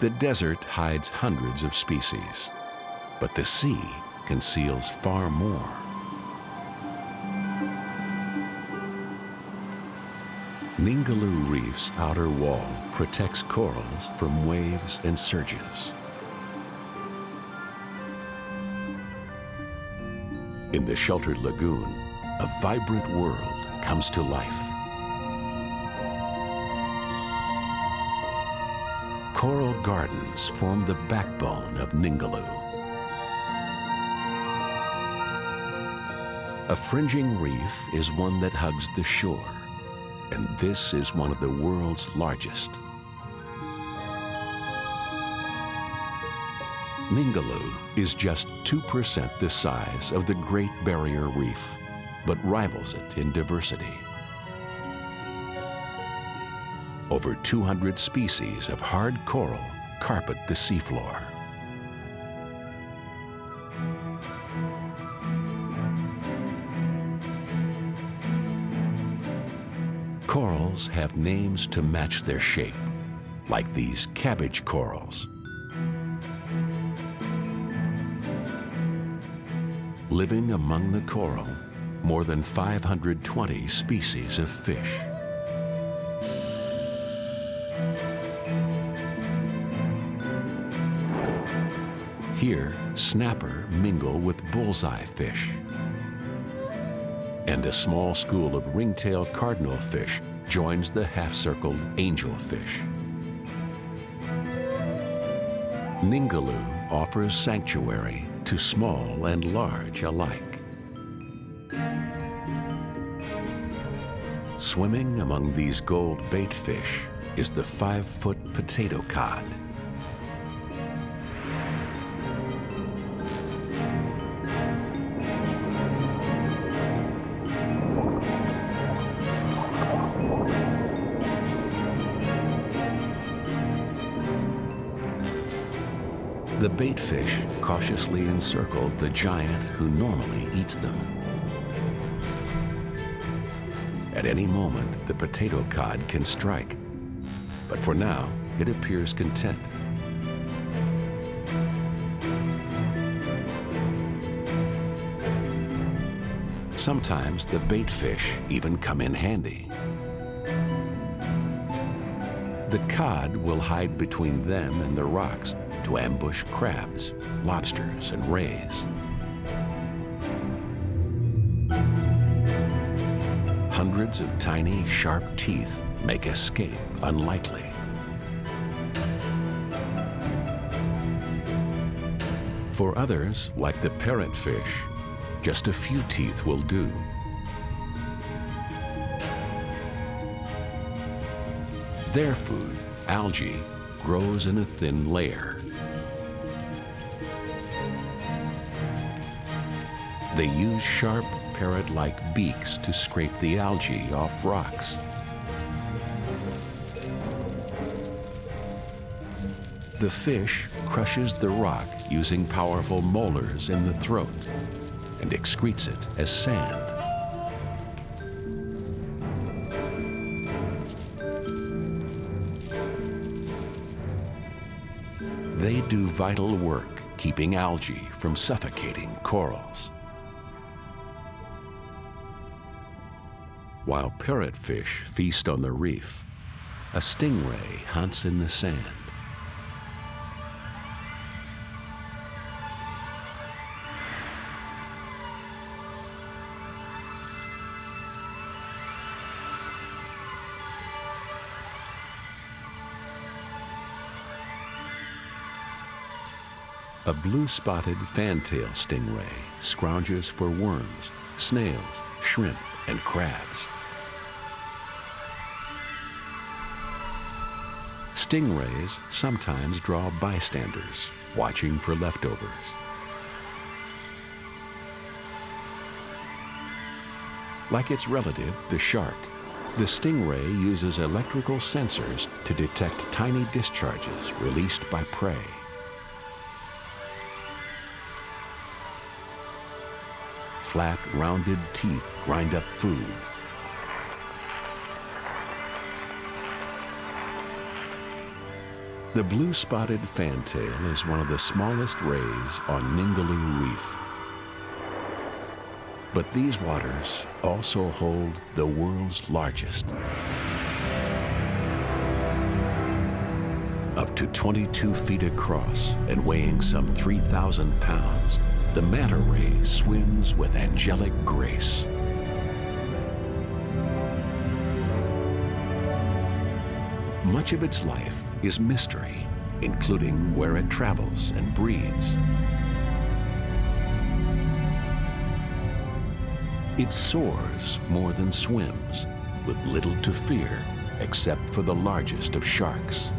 The desert hides hundreds of species, but the sea conceals far more. Ningaloo Reef's outer wall protects corals from waves and surges. In the sheltered lagoon, a vibrant world comes to life. Coral gardens form the backbone of Ningaloo. A fringing reef is one that hugs the shore, and this is one of the world's largest. Ningaloo is just 2% the size of the Great Barrier Reef, but rivals it in diversity. Over 200 species of hard coral carpet the seafloor. Corals have names to match their shape, like these cabbage corals. Living among the coral, more than 520 species of fish. Here, snapper mingle with bullseye fish. And a small school of ringtail cardinal fish joins the half-circled angelfish. Ningaloo offers sanctuary to small and large alike. Swimming among these gold bait fish is the 5-foot potato cod. The bait fish cautiously encircle the giant who normally eats them. At any moment, the potato cod can strike, but for now, it appears content. Sometimes the bait fish even come in handy. The cod will hide between them and the rocks to ambush crabs, lobsters, and rays. Hundreds of tiny, sharp teeth make escape unlikely. For others, like the parrotfish, just a few teeth will do. Their food, algae, grows in a thin layer. They use sharp, parrot-like beaks to scrape the algae off rocks. The fish crushes the rock using powerful molars in the throat and excretes it as sand. They do vital work keeping algae from suffocating corals. While parrotfish feast on the reef, a stingray hunts in the sand. A blue-spotted fantail stingray scrounges for worms, snails, shrimp, and crabs. Stingrays sometimes draw bystanders, watching for leftovers. Like its relative, the shark, the stingray uses electrical sensors to detect tiny discharges released by prey. Flat, rounded teeth grind up food. The blue-spotted fantail is one of the smallest rays on Ningaloo Reef. But these waters also hold the world's largest. Up to 22 feet across and weighing some 3,000 pounds, the manta ray swims with angelic grace. Much of its life is mystery, including where it travels and breeds. It soars more than swims, with little to fear except for the largest of sharks.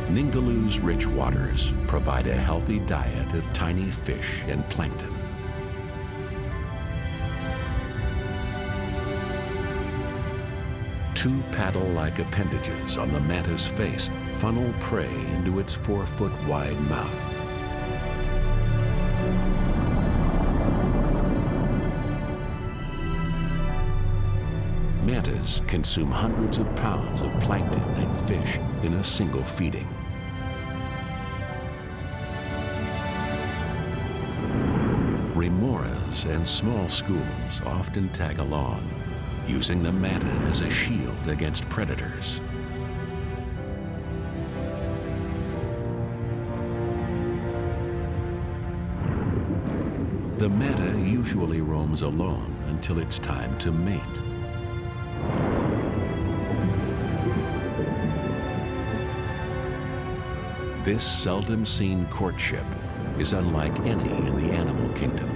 Ningaloo's rich waters provide a healthy diet of tiny fish and plankton. Two paddle-like appendages on the manta's face funnel prey into its 4-foot-wide mouth. Mantas consume hundreds of pounds of plankton and fish in a single feeding. Remoras and small schools often tag along, using the manta as a shield against predators. The manta usually roams alone until it's time to mate. This seldom seen courtship is unlike any in the animal kingdom.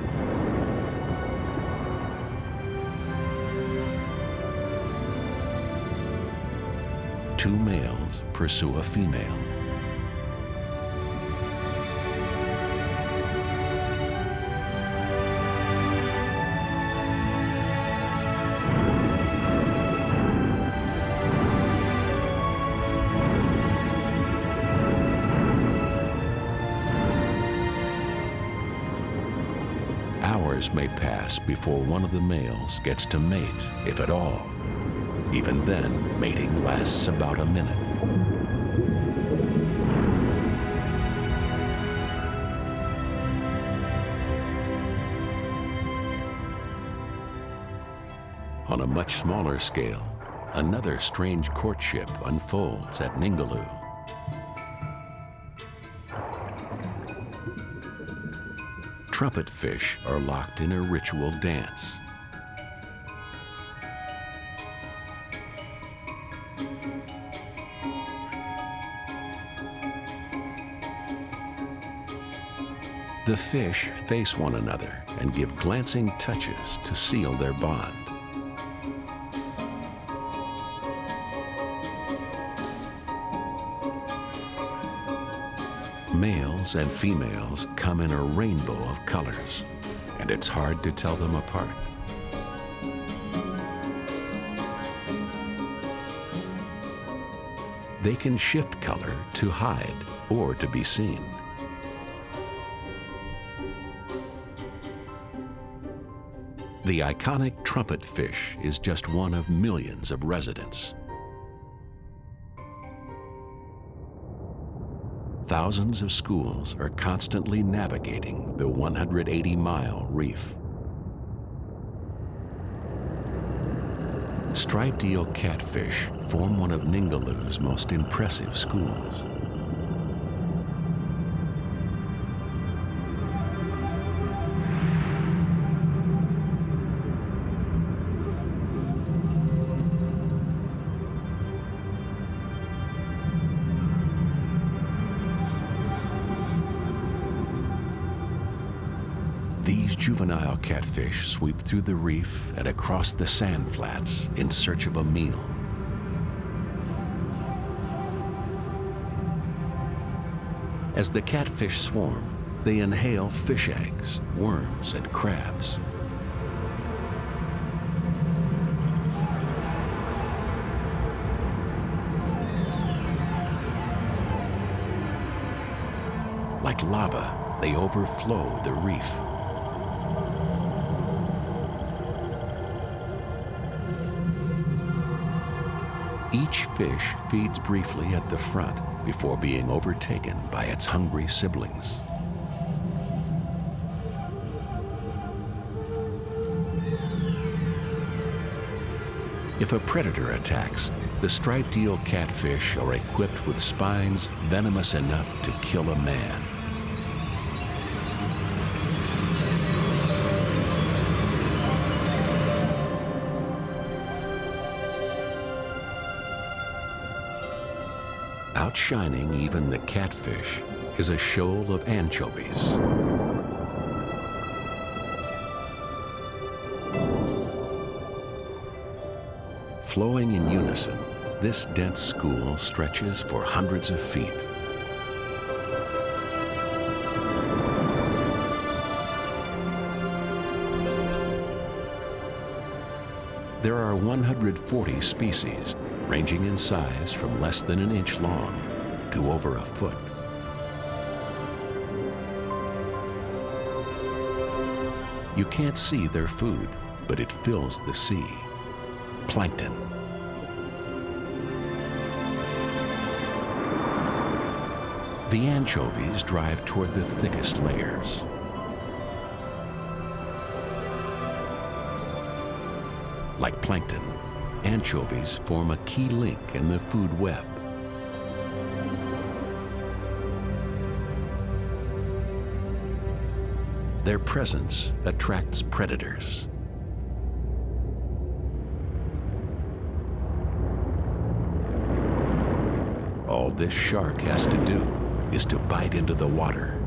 Two males pursue a female. Hours may pass before one of the males gets to mate, if at all. Even then, mating lasts about a minute. On a much smaller scale, another strange courtship unfolds at Ningaloo. Trumpet fish are locked in a ritual dance. The fish face one another and give glancing touches to seal their bond. Males and females come in a rainbow of colors, and it's hard to tell them apart. They can shift color to hide or to be seen. The iconic trumpet fish is just one of millions of residents. Thousands of schools are constantly navigating the 180-mile reef. Striped eel catfish form one of Ningaloo's most impressive schools. These juvenile catfish sweep through the reef and across the sand flats in search of a meal. As the catfish swarm, they inhale fish eggs, worms, and crabs. Like lava, they overflow the reef. Each fish feeds briefly at the front before being overtaken by its hungry siblings. If a predator attacks, the striped eel catfish are equipped with spines venomous enough to kill a man. Outshining even the catfish is a shoal of anchovies. Flowing in unison, this dense school stretches for hundreds of feet. There are 140 species, ranging in size from less than an inch long to over a foot. You can't see their food, but it fills the sea. Plankton. The anchovies drive toward the thickest layers. Like plankton, anchovies form a key link in the food web. Their presence attracts predators. All this shark has to do is to bite into the water.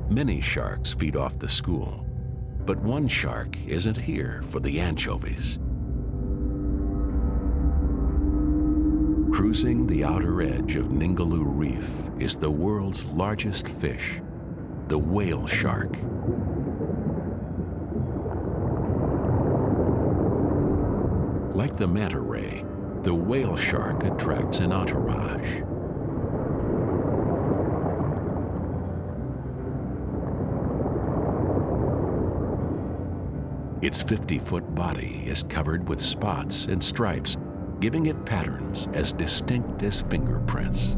Many sharks feed off the school, but one shark isn't here for the anchovies. Cruising the outer edge of Ningaloo Reef is the world's largest fish, the whale shark. Like the manta ray, the whale shark attracts an entourage. Its 50-foot body is covered with spots and stripes, giving it patterns as distinct as fingerprints.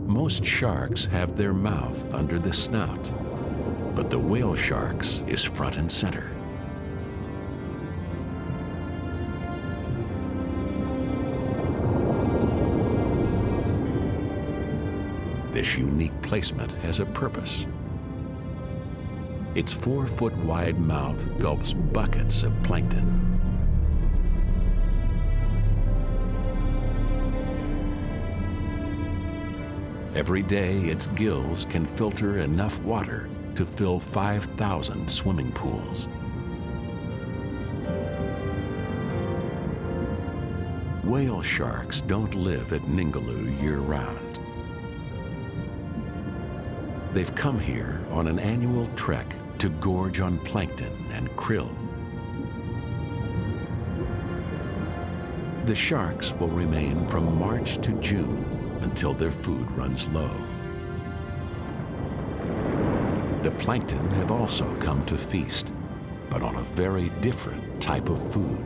Most sharks have their mouth under the snout, but the whale shark's is front and center. This unique placement has a purpose. Its 4-foot wide mouth gulps buckets of plankton. Every day, its gills can filter enough water to fill 5,000 swimming pools. Whale sharks don't live at Ningaloo year-round. They've come here on an annual trek to gorge on plankton and krill. The sharks will remain from March to June until their food runs low. The plankton have also come to feast, but on a very different type of food.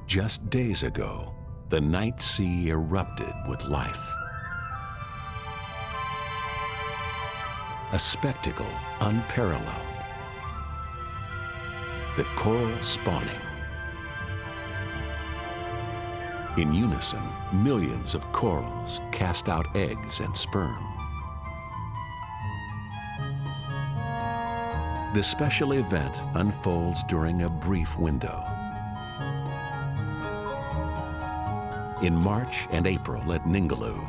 Just days ago, the night sea erupted with life. A spectacle unparalleled. The coral spawning. In unison, millions of corals cast out eggs and sperm. The special event unfolds during a brief window. In March and April at Ningaloo,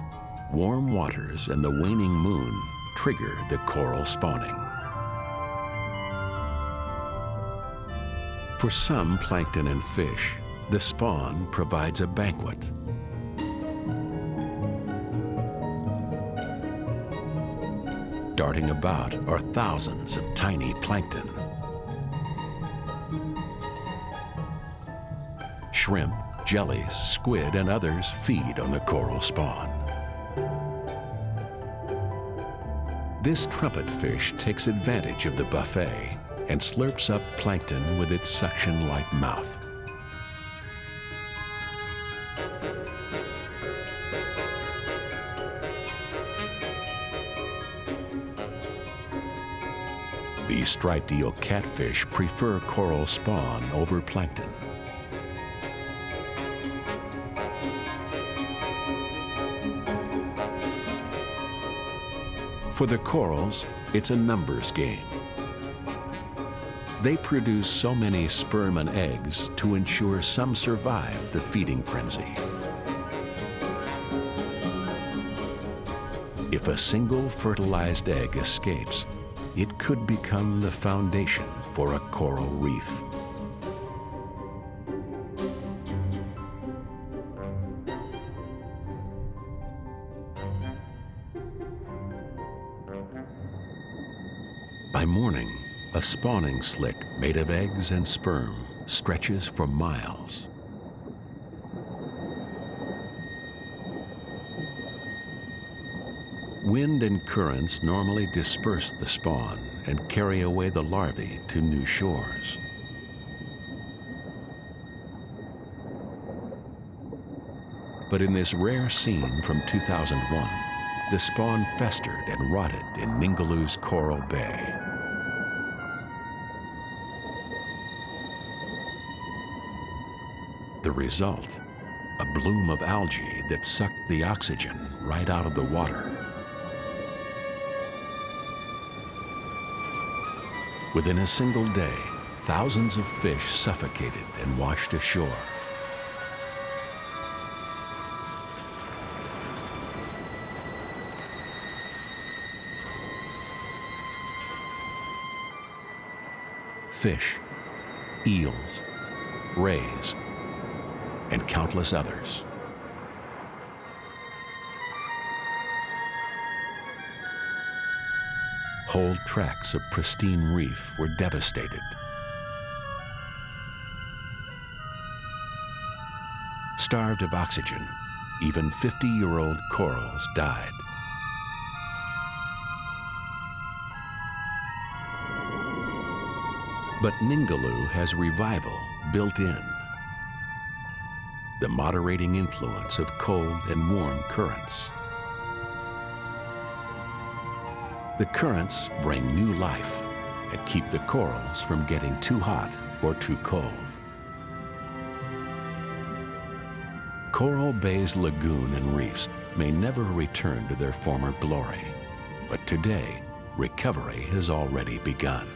warm waters and the waning moon trigger the coral spawning. For some plankton and fish, the spawn provides a banquet. Darting about are thousands of tiny plankton. Shrimp, jellies, squid, and others feed on the coral spawn. This trumpet fish takes advantage of the buffet and slurps up plankton with its suction-like mouth. These striped eel catfish prefer coral spawn over plankton. For the corals, it's a numbers game. They produce so many sperm and eggs to ensure some survive the feeding frenzy. If a single fertilized egg escapes, it could become the foundation for a coral reef. By morning, a spawning slick made of eggs and sperm stretches for miles. Wind and currents normally disperse the spawn and carry away the larvae to new shores. But in this rare scene from 2001, the spawn festered and rotted in Ningaloo's Coral Bay. The result, a bloom of algae that sucked the oxygen right out of the water. Within a single day, thousands of fish suffocated and washed ashore. Fish, eels, rays, and countless others. Whole tracts of pristine reef were devastated. Starved of oxygen, even 50-year-old corals died. But Ningaloo has revival built in. The moderating influence of cold and warm currents. The currents bring new life and keep the corals from getting too hot or too cold. Coral Bay's lagoon and reefs may never return to their former glory, but today, recovery has already begun.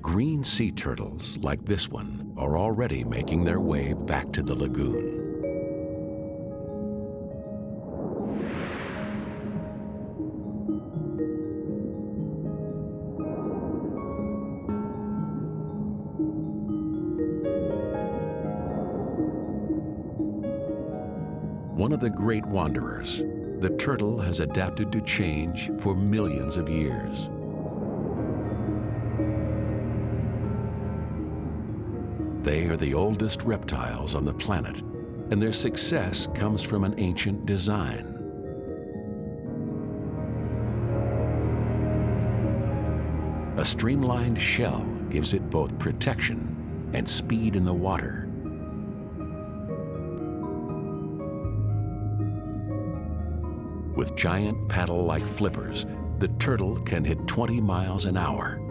Green sea turtles like this one are already making their way back to the lagoon. One of the great wanderers, the turtle has adapted to change for millions of years. They are the oldest reptiles on the planet, and their success comes from an ancient design. A streamlined shell gives it both protection and speed in the water. With giant paddle-like flippers, the turtle can hit 20 miles an hour.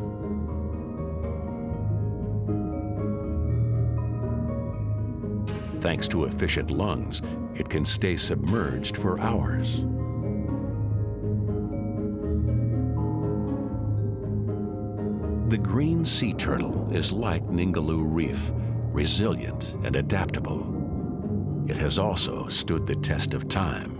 Thanks to efficient lungs, it can stay submerged for hours. The green sea turtle is like Ningaloo Reef, resilient and adaptable. It has also stood the test of time.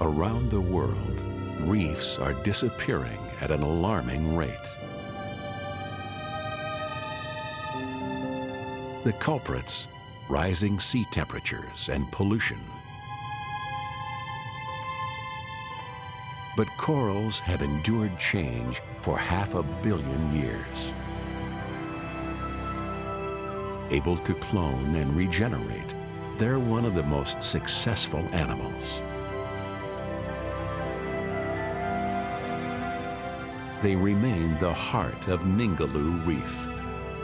Around the world, reefs are disappearing at an alarming rate. The culprits: rising sea temperatures and pollution. But corals have endured change for 500 million years. Able to clone and regenerate, they're one of the most successful animals. They remain the heart of Ningaloo Reef,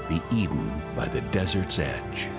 the Eden by the desert's edge.